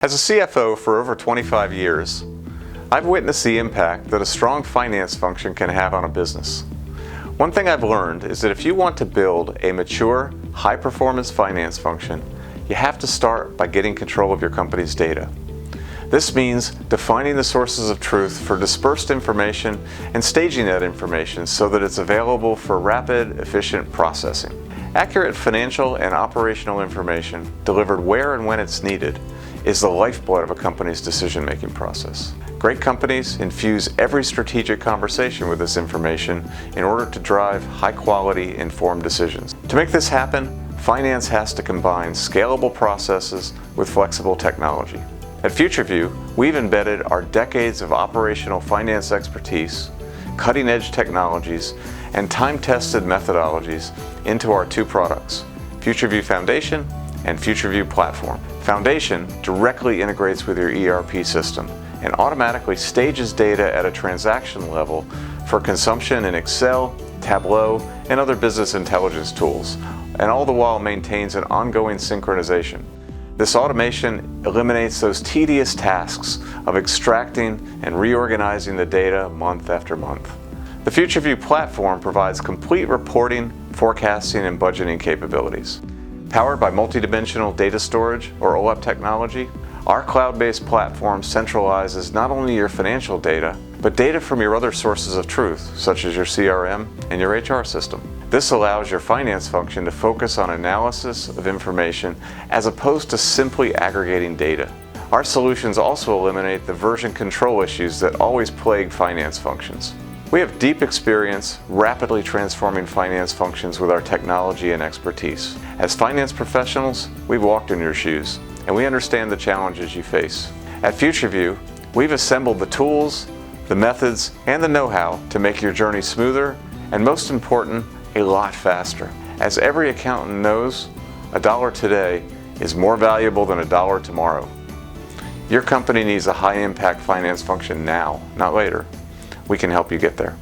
As a CFO for over 25 years, I've witnessed the impact that a strong finance function can have on a business. One thing I've learned is that if you want to build a mature, high-performance finance function, you have to start by getting control of your company's data. This means defining the sources of truth for dispersed information and staging that information so that it's available for rapid, efficient processing. Accurate financial and operational information delivered where and when it's needed is the lifeblood of a company's decision-making process. Great companies infuse every strategic conversation with this information in order to drive high-quality, informed decisions. To make this happen, finance has to combine scalable processes with flexible technology. At FutureView, we've embedded our decades of operational finance expertise, cutting-edge technologies, and time-tested methodologies into our two products, FutureView Foundation and FutureView Platform. Foundation directly integrates with your ERP system and automatically stages data at a transaction level for consumption in Excel, Tableau, and other business intelligence tools, and all the while maintains an ongoing synchronization. This automation eliminates those tedious tasks of extracting and reorganizing the data month after month. The FutureView platform provides complete reporting, forecasting, and budgeting capabilities. Powered by multidimensional data storage, or OLAP technology, our cloud-based platform centralizes not only your financial data, but data from your other sources of truth, such as your CRM and your HR system. This allows your finance function to focus on analysis of information as opposed to simply aggregating data. Our solutions also eliminate the version control issues that always plague finance functions. We have deep experience rapidly transforming finance functions with our technology and expertise. As finance professionals, we've walked in your shoes, and we understand the challenges you face. At FutureView, we've assembled the tools, the methods, and the know-how to make your journey smoother, and most important, a lot faster. As every accountant knows, $1 today is more valuable than $1 tomorrow. Your company needs a high-impact finance function now, not later. We can help you get there.